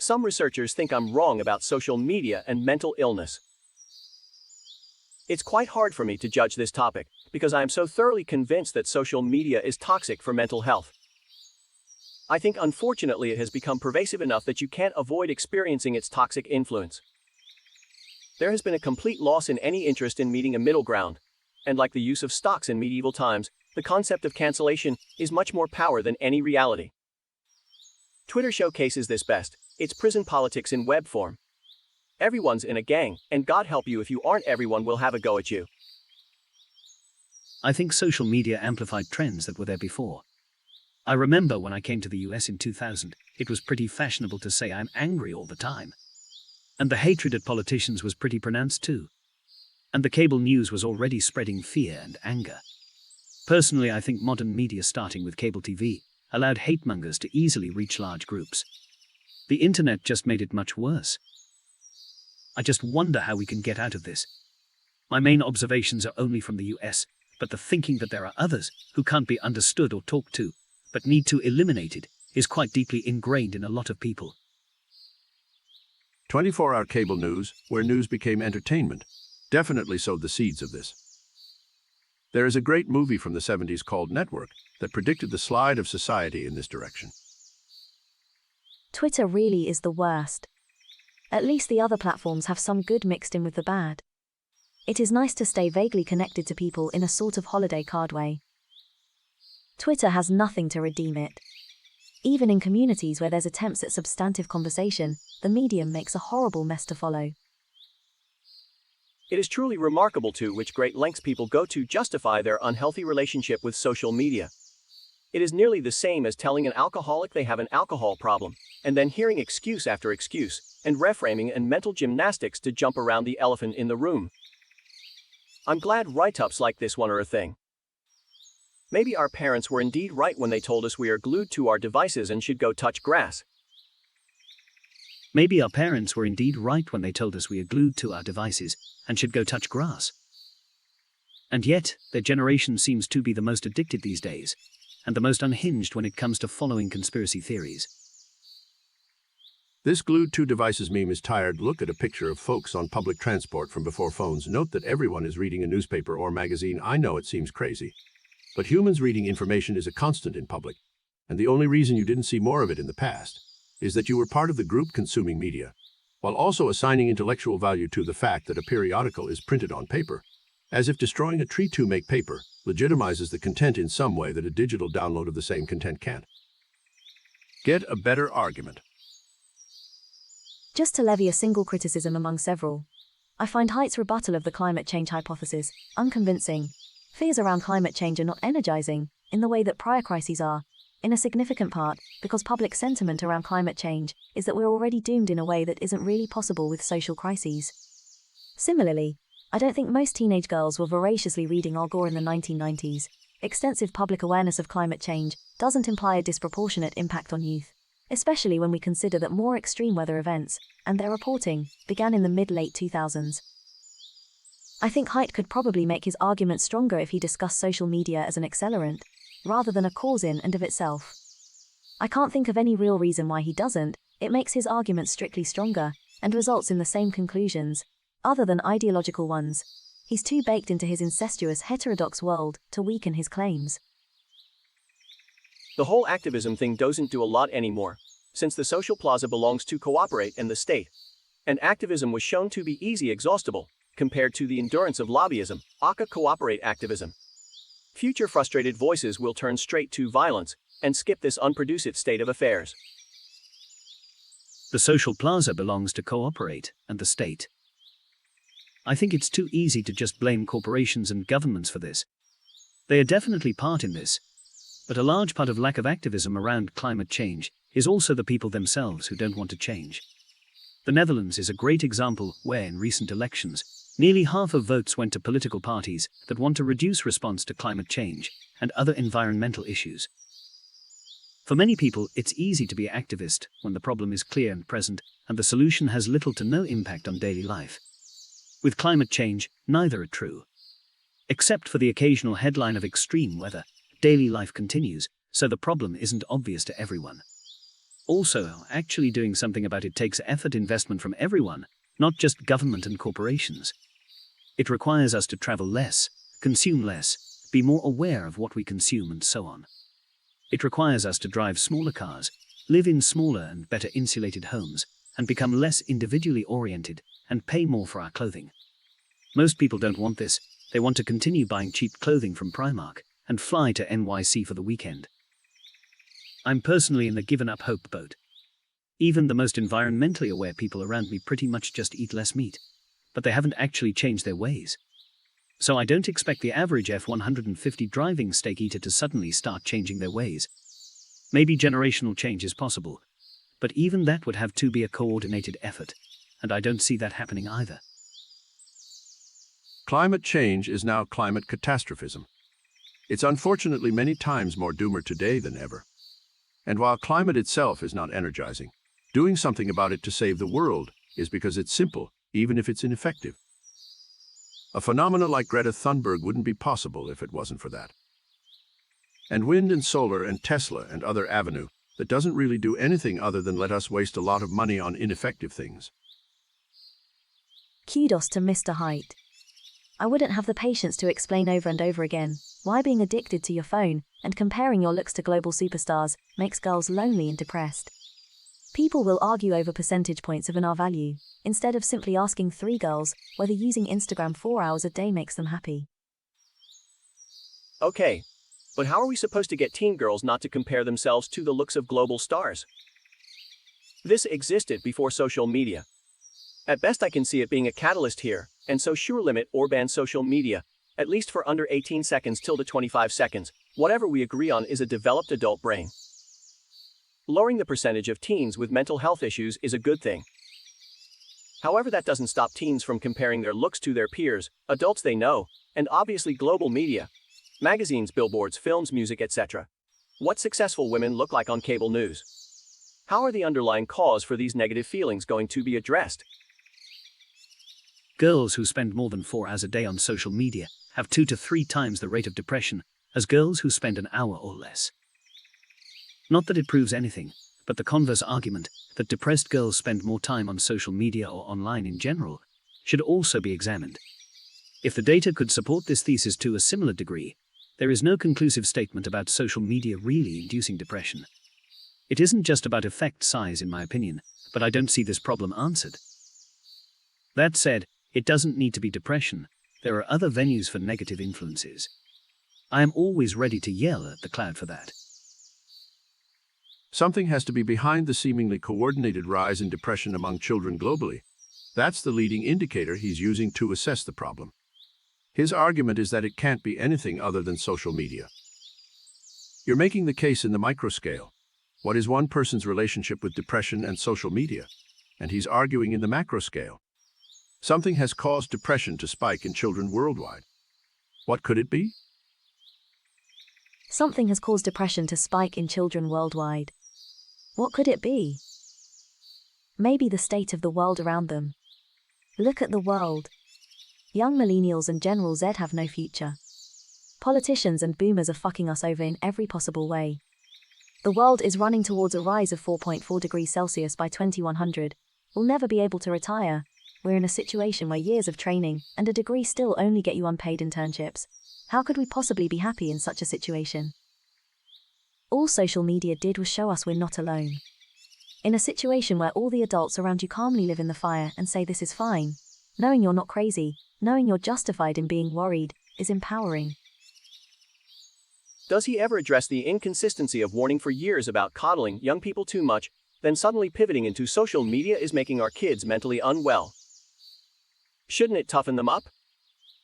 some researchers think I'm wrong about social media and mental illness. It's quite hard for me to judge this topic, because I am so thoroughly convinced that social media is toxic for mental health. I think unfortunately it has become pervasive enough that you can't avoid experiencing its toxic influence. There has been a complete loss in any interest in meeting a middle ground, and like the use of stocks in medieval times, the concept of cancellation is much more power than any reality. Twitter showcases this best. It's prison politics in web form. Everyone's in a gang, and God help you if you aren't. Everyone will have a go at you. I think social media amplified trends that were there before. I remember when I came to the US in 2000, it was pretty fashionable to say I'm angry all the time. And the hatred at politicians was pretty pronounced too. And the cable news was already spreading fear and anger. Personally, I think modern media, starting with cable TV, allowed hate-mongers to easily reach large groups. The internet just made it much worse. I just wonder how we can get out of this. My main observations are only from the US, but the thinking that there are others who can't be understood or talked to, but need to eliminate it, is quite deeply ingrained in a lot of people. 24-hour cable news, where news became entertainment, definitely sowed the seeds of this. There is a great movie from the 70s called Network that predicted the slide of society in this direction. Twitter really is the worst. At least the other platforms have some good mixed in with the bad. It is nice to stay vaguely connected to people in a sort of holiday card way. Twitter has nothing to redeem it. Even in communities where there's attempts at substantive conversation, the medium makes a horrible mess to follow. It is truly remarkable to which great lengths people go to justify their unhealthy relationship with social media. It is nearly the same as telling an alcoholic they have an alcohol problem, and then hearing excuse after excuse, and reframing and mental gymnastics to jump around the elephant in the room. I'm glad write-ups like this one are a thing. Maybe our parents were indeed right when they told us we are glued to our devices and should go touch grass. Maybe our parents were indeed right when they told us we are glued to our devices and should go touch grass. And yet, their generation seems to be the most addicted these days, and the most unhinged when it comes to following conspiracy theories. This glued to devices meme is tired. Look at a picture of folks on public transport from before phones. Note that everyone is reading a newspaper or magazine. I know it seems crazy, but humans reading information is a constant in public, and the only reason you didn't see more of it in the past is that you were part of the group consuming media, while also assigning intellectual value to the fact that a periodical is printed on paper, as if destroying a tree to make paper legitimizes the content in some way that a digital download of the same content can't. Get a better argument. Just to levy a single criticism among several, I find Haidt's rebuttal of the climate change hypothesis unconvincing. Fears around climate change are not energizing, in the way that prior crises are, in a significant part because public sentiment around climate change is that we're already doomed in a way that isn't really possible with social crises. Similarly, I don't think most teenage girls were voraciously reading Al Gore in the 1990s. Extensive public awareness of climate change doesn't imply a disproportionate impact on youth, especially when we consider that more extreme weather events, and their reporting, began in the mid-late 2000s. I think Haidt could probably make his argument stronger if he discussed social media as an accelerant, rather than a cause in and of itself. I can't think of any real reason why he doesn't. It makes his argument strictly stronger, and results in the same conclusions, other than ideological ones. He's too baked into his incestuous heterodox world to weaken his claims. The whole activism thing doesn't do a lot anymore, since the social plaza belongs to cooperate and the state. And activism was shown to be easy exhaustible, compared to the endurance of lobbyism, aka cooperate activism. Future frustrated voices will turn straight to violence, and skip this unproductive state of affairs. The social plaza belongs to cooperate and the state. I think it's too easy to just blame corporations and governments for this. They are definitely part in this, but a large part of lack of activism around climate change is also the people themselves who don't want to change. The Netherlands is a great example where in recent elections, nearly half of votes went to political parties that want to reduce response to climate change and other environmental issues. For many people, it's easy to be an activist when the problem is clear and present and the solution has little to no impact on daily life. With climate change, neither are true. Except for the occasional headline of extreme weather, daily life continues, so the problem isn't obvious to everyone. Also, actually doing something about it takes effort, investment from everyone, not just government and corporations. It requires us to travel less, consume less, be more aware of what we consume, and so on. It requires us to drive smaller cars, live in smaller and better insulated homes, and become less individually oriented, and pay more for our clothing. Most people don't want this. They want to continue buying cheap clothing from Primark and fly to NYC for the weekend. I'm personally in the given up hope boat. Even the most environmentally aware people around me pretty much just eat less meat, but they haven't actually changed their ways. So I don't expect the average F-150 driving steak eater to suddenly start changing their ways. Maybe generational change is possible, but even that would have to be a coordinated effort, and I don't see that happening either. Climate change is now climate catastrophism. It's unfortunately many times more doomer today than ever. And while climate itself is not energizing, doing something about it to save the world is because it's simple, even if it's ineffective. A phenomenon like Greta Thunberg wouldn't be possible if it wasn't for that. And wind and solar and Tesla and other avenue that doesn't really do anything other than let us waste a lot of money on ineffective things. Kudos to Mr. Height. I wouldn't have the patience to explain over and over again why being addicted to your phone and comparing your looks to global superstars makes girls lonely and depressed. People will argue over percentage points of an R value, instead of simply asking 3 girls whether using Instagram 4 hours a day makes them happy. Okay, but how are we supposed to get teen girls not to compare themselves to the looks of global stars? This existed before social media. At best I can see it being a catalyst here, and so sure limit or ban social media, at least for under 18 seconds till the 25 seconds, whatever we agree on is a developed adult brain. Lowering the percentage of teens with mental health issues is a good thing. However, that doesn't stop teens from comparing their looks to their peers, adults they know, and obviously global media. Magazines, billboards, films, music, etc. What successful women look like on cable news. How are the underlying cause for these negative feelings going to be addressed? Girls who spend more than 4 hours a day on social media have 2 to 3 times the rate of depression as girls who spend an hour or less. Not that it proves anything, but the converse argument that depressed girls spend more time on social media or online in general should also be examined. If the data could support this thesis to a similar degree, there is no conclusive statement about social media really inducing depression. It isn't just about effect size in my opinion, but I don't see this problem answered. That said, it doesn't need to be depression. There are other venues for negative influences. I am always ready to yell at the cloud for that. Something has to be behind the seemingly coordinated rise in depression among children globally. That's the leading indicator he's using to assess the problem. His argument is that it can't be anything other than social media. You're making the case in the micro scale. What is one person's relationship with depression and social media? And he's arguing in the macro scale. Something has caused depression to spike in children worldwide. What could it be? Something has caused depression to spike in children worldwide. What could it be? Maybe the state of the world around them. Look at the world. Young millennials and General Z have no future. Politicians and boomers are fucking us over in every possible way. The world is running towards a rise of 4.4 degrees Celsius by 2100. We'll never be able to retire. We're in a situation where years of training and a degree still only get you unpaid internships. How could we possibly be happy in such a situation? All social media did was show us we're not alone. In a situation where all the adults around you calmly live in the fire and say this is fine, knowing you're not crazy, knowing you're justified in being worried, is empowering. Does he ever address the inconsistency of warning for years about coddling young people too much, then suddenly pivoting into social media is making our kids mentally unwell? Shouldn't it toughen them up?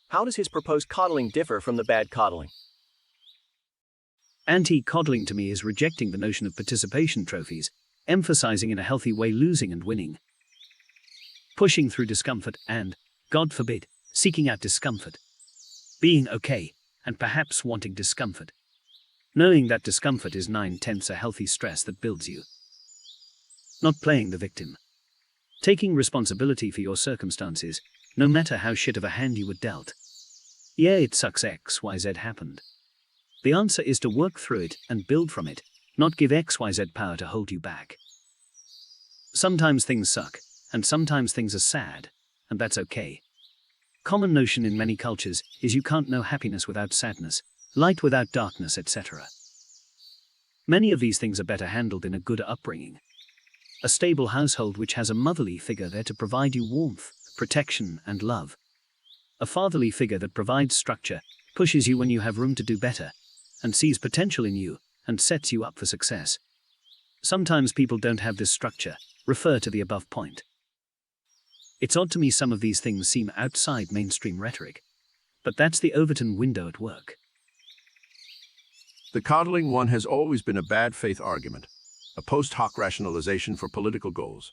How does his proposed coddling differ from the bad coddling? Anti-coddling to me is rejecting the notion of participation trophies, emphasizing in a healthy way losing and winning. Pushing through discomfort and, God forbid, seeking out discomfort. Being okay, and perhaps wanting discomfort. Knowing that discomfort is 9/10 a healthy stress that builds you. Not playing the victim. Taking responsibility for your circumstances, no matter how shit of a hand you were dealt. Yeah, it sucks XYZ happened. The answer is to work through it and build from it, not give XYZ power to hold you back. Sometimes things suck, and sometimes things are sad, and that's okay. Common notion in many cultures is you can't know happiness without sadness, light without darkness, etc. Many of these things are better handled in a good upbringing. A stable household which has a motherly figure there to provide you warmth, protection, and love. A fatherly figure that provides structure, pushes you when you have room to do better, and sees potential in you, and sets you up for success. Sometimes people don't have this structure, refer to the above point. It's odd to me some of these things seem outside mainstream rhetoric, but that's the Overton window at work. The coddling one has always been a bad faith argument, a post hoc rationalization for political goals.